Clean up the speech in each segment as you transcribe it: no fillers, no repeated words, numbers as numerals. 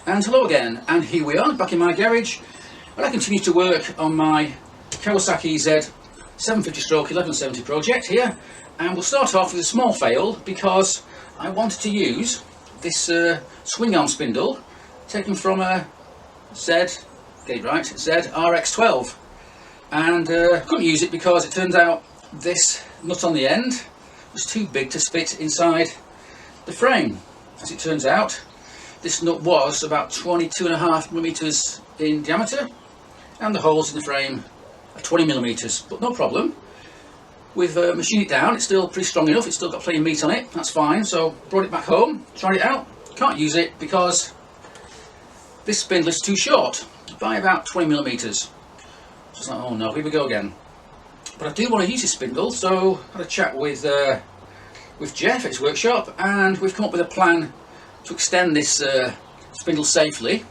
And hello again, and here we are back in my garage, and I continue to work on my Kawasaki Z650/1170 project here. And we'll start off with a small fail because I wanted to use this swing arm spindle taken from a ZRX12, and couldn't use it because it turns out this nut on the end was too big to fit inside the frame. As it turns out, this nut was about 22.5mm in diameter, and the holes in the frame are 20mm, but no problem. We've machined it down, it's still pretty strong enough, it's still got plenty of meat on it, that's fine. So brought it back home, tried it out, can't use it because this spindle is too short by about 20mm. Just like, oh no, here we go again. But I do want to use this spindle, so I had a chat with Jeff at his workshop, and we've come up with a plan to extend this spindle safely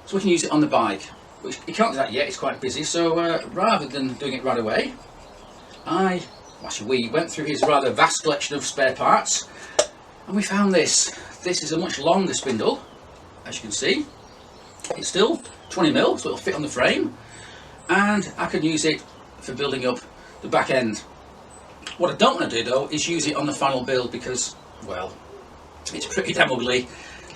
so we can use it on the bike. But you can't do that yet, it's quite busy, so rather than doing it right away, we went through his rather vast collection of spare parts, and we found this. This is a much longer spindle, as you can see. It's still 20mm, so it'll fit on the frame, and I can use it for building up the back end. What I don't want to do though is use it on the final build because, well, it's pretty damn ugly.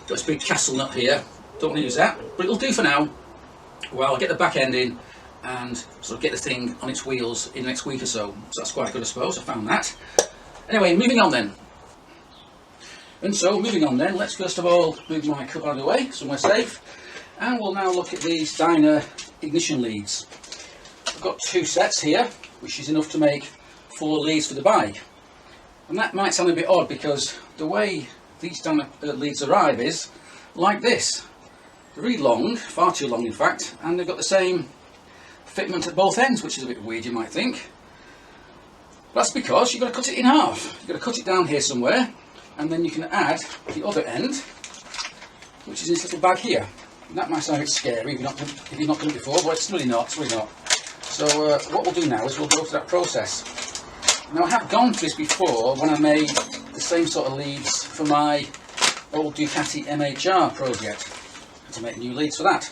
Got this big castle nut here, don't want to use that, but it'll do for now. Well, I'll get the back end in and sort of get the thing on its wheels in the next week or so. So that's quite good, I suppose. I found that. Anyway, moving on then. Let's first of all move my cup out of the way, somewhere safe. And we'll now look at these Dyna ignition leads. I've got two sets here, which is enough to make 4 leads for the bike. And that might sound a bit odd because the way these Dyna leads arrive is like this. They're really long, far too long in fact, and they've got the same fitment at both ends, which is a bit weird, you might think. That's because you've got to cut it in half. You've got to cut it down here somewhere, and then you can add the other end, which is this little bag here. And that might sound a bit scary if you've not done it before, but it's really not. It's really not. So what we'll do now is we'll go through that process. Now I have gone through this before when I made the same sort of leads for my old Ducati MHR project. To make new leads for that.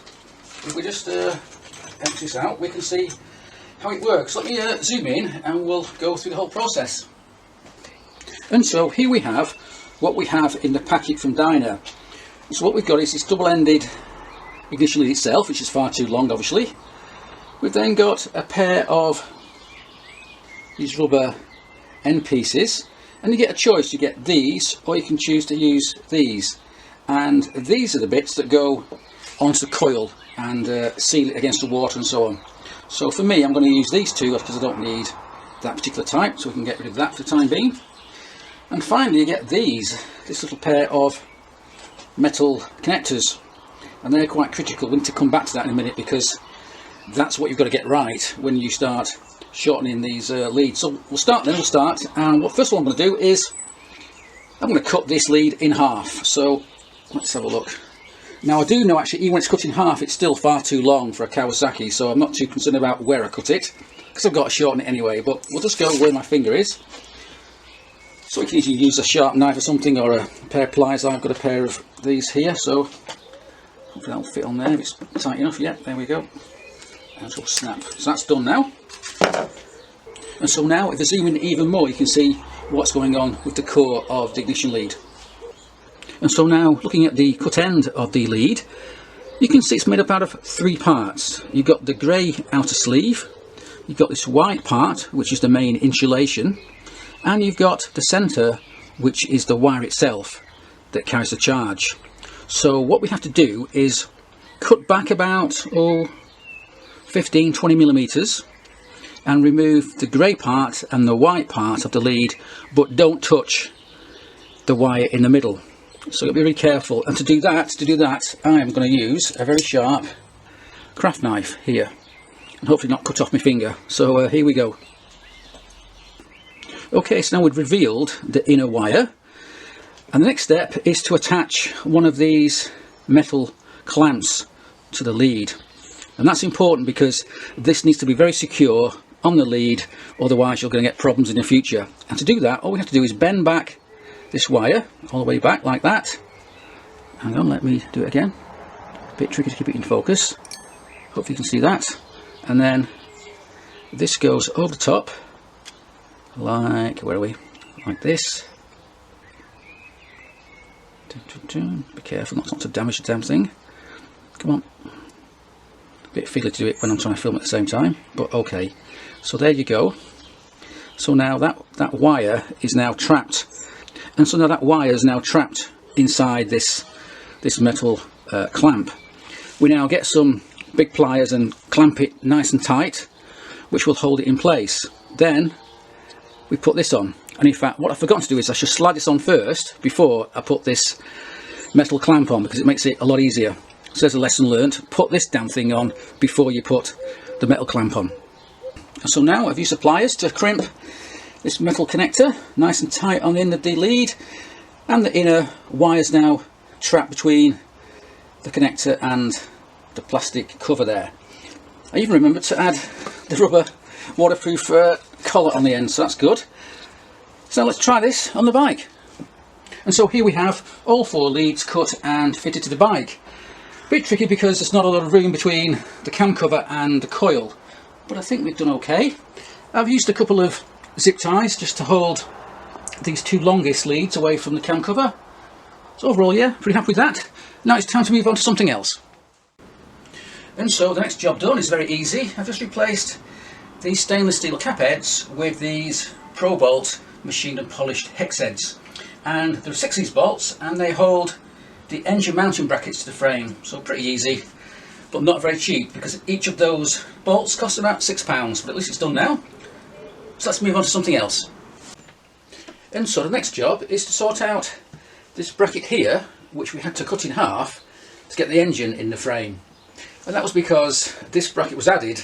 If we just empty this out, we can see how it works. Let me zoom in and we'll go through the whole process. And so here we have what we have in the packet from Dyna. So what we've got is this double-ended ignition lead itself, which is far too long obviously. We've then got a pair of these rubber end pieces, and you get a choice. You get these, or you can choose to use these. And these are the bits that go onto the coil and seal it against the water and so on. So for me, I'm going to use these two because I don't need that particular type, so we can get rid of that for the time being. And finally you get this little pair of metal connectors, and they're quite critical. We need to come back to that in a minute because that's what you've got to get right when you start shortening these leads. So we'll start, and first of all I'm going to do is I'm going to cut this lead in half. So let's have a look. Now I do know actually even when it's cut in half it's still far too long for a Kawasaki, so I'm not too concerned about where I cut it because I've got to shorten it anyway, but we'll just go where my finger is. So you can easily use a sharp knife or something, or a pair of pliers. I've got a pair of these here, so hopefully that'll fit on there if it's tight enough. Yeah, there we go. And it'll snap. So that's done now. And so now if I zoom in even more you can see what's going on with the core of the ignition lead. And so now looking at the cut end of the lead, you can see it's made up out of 3 parts. You've got the grey outer sleeve, you've got this white part which is the main insulation, and you've got the centre which is the wire itself that carries the charge. So what we have to do is cut back about 15-20mm and remove the grey part and the white part of the lead, but don't touch the wire in the middle. So you've got to be really careful, and to do that I am going to use a very sharp craft knife here and hopefully not cut off my finger. So here we go. Okay, so now we've revealed the inner wire, and the next step is to attach one of these metal clamps to the lead. And that's important because this needs to be very secure on the lead, otherwise you're going to get problems in the future. And to do that, all we have to do is bend back this wire all the way back like that, hang on, let me do it again. A bit tricky to keep it in focus. Hopefully you can see that. And then this goes over the top, like, where are we? Like this. Be careful not to damage the damn thing. Come on. A bit fiddly to do it when I'm trying to film at the same time, but okay. So there you go. So now that wire is now trapped, and so now that wire is now trapped inside this metal clamp. We now get some big pliers and clamp it nice and tight, which will hold it in place. Then we put this on, and in fact what I've forgotten to do is I should slide this on first before I put this metal clamp on, because it makes it a lot easier. So there's a lesson learned: put this damn thing on before you put the metal clamp on. And so now I've used the pliers to crimp this metal connector nice and tight on the end of the lead, and the inner wires now trapped between the connector and the plastic cover there. I even remembered to add the rubber waterproof collar on the end, so that's good. So let's try this on the bike. And so here we have all 4 leads cut and fitted to the bike. A bit tricky because there's not a lot of room between the cam cover and the coil, but I think we've done okay. I've used a couple of zip ties just to hold these 2 longest leads away from the cam cover. So overall, yeah, pretty happy with that. Now it's time to move on to something else. And so the next job done is very easy. I've just replaced these stainless steel cap heads with these Pro Bolt machined and polished hex heads. And there are 6 of these bolts, and they hold the engine mounting brackets to the frame. So pretty easy, but not very cheap, because each of those bolts cost about £6, but at least it's done now. So let's move on to something else. And so the next job is to sort out this bracket here, which we had to cut in half to get the engine in the frame. And that was because this bracket was added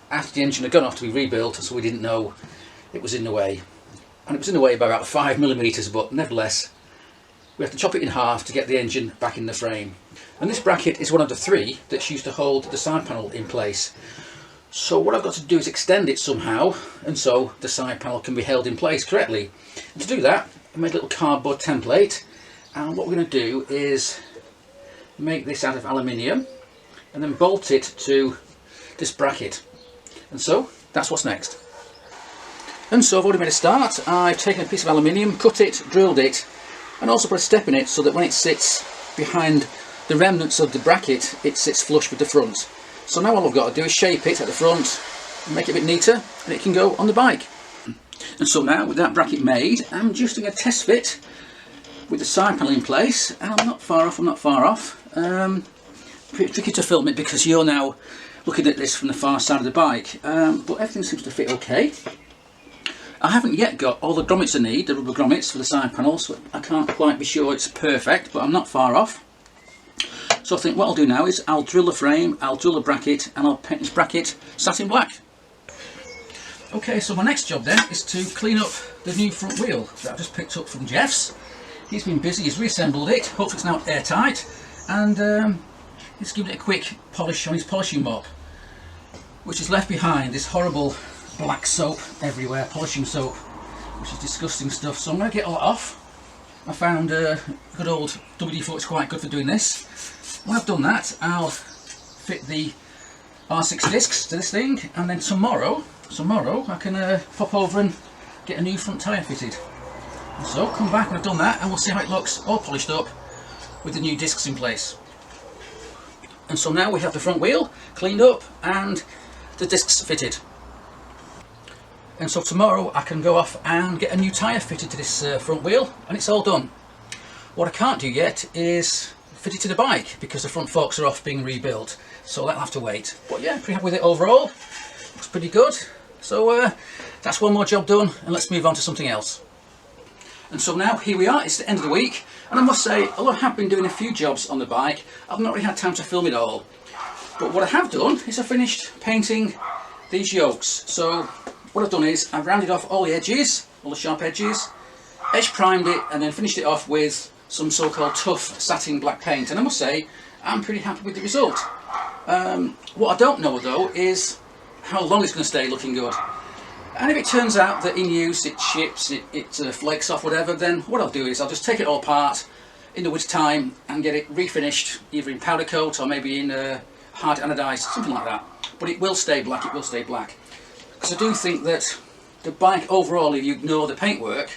after the engine had gone off to be rebuilt, so we didn't know it was in the way. And it was in the way by about 5mm, but nevertheless we have to chop it in half to get the engine back in the frame. And this bracket is one of the 3 that's used to hold the side panel in place. So what I've got to do is extend it somehow, and so the side panel can be held in place correctly. And to do that, I made a little cardboard template, and what we're going to do is make this out of aluminium and then bolt it to this bracket. And so that's what's next. And so I've already made a start. I've taken a piece of aluminium, cut it, drilled it, and also put a step in it so that when it sits behind the remnants of the bracket, it sits flush with the front. So now all I've got to do is shape it at the front, make it a bit neater, and it can go on the bike. And so now with that bracket made, I'm just doing a test fit with the side panel in place, and I'm not far off. Pretty tricky to film it because you're now looking at this from the far side of the bike, but everything seems to fit okay. I haven't yet got all the grommets I need, the rubber grommets for the side panels, so I can't quite be sure it's perfect, but I'm not far off. So I think what I'll do now is I'll drill the frame, I'll drill the bracket, and I'll paint this bracket satin black. Okay, so my next job then is to clean up the new front wheel that I've just picked up from Jeff's. He's been busy, he's reassembled it, hopefully it's now airtight, and he's given it a quick polish on his polishing mop, which has left behind this horrible black soap everywhere, polishing soap, which is disgusting stuff. So I'm going to get all that off. I found good old WD-40 is quite good for doing this. When I've done that, I'll fit the R6 discs to this thing, and then tomorrow I can pop over and get a new front tyre fitted. And so come back when I've done that, and we'll see how it looks all polished up with the new discs in place. And so now we have the front wheel cleaned up and the discs fitted. And so tomorrow I can go off and get a new tyre fitted to this front wheel, and it's all done. What I can't do yet is fit it to the bike because the front forks are off being rebuilt, so that'll have to wait. But yeah, pretty happy with it overall. Looks pretty good. So that's one more job done, and let's move on to something else. And so now here we are, it's the end of the week, and I must say, although I have been doing a few jobs on the bike, I've not really had time to film it all. But what I have done is I finished painting these yokes. So what I've done is I've rounded off all the edges, all the sharp edges, edge primed it, and then finished it off with some so-called tough satin black paint. And I must say, I'm pretty happy with the result. What I don't know though is how long it's going to stay looking good. And if it turns out that in use it chips, it flakes off, whatever, then what I'll do is I'll just take it all apart in the winter time and get it refinished, either in powder coat or maybe in hard anodized, something like that. But it will stay black, it will stay black. Because I do think that the bike overall, if you ignore the paintwork,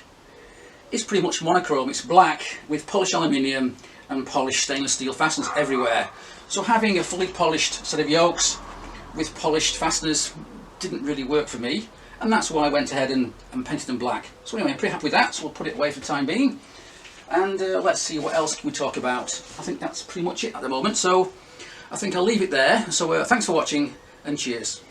is pretty much monochrome. It's black with polished aluminium and polished stainless steel fasteners everywhere. So having a fully polished set of yokes with polished fasteners didn't really work for me, and that's why I went ahead and painted them black. So anyway, I'm pretty happy with that, so we'll put it away for the time being, and let's see what else can we talk about. I think that's pretty much it at the moment, so I think I'll leave it there. So thanks for watching, and cheers.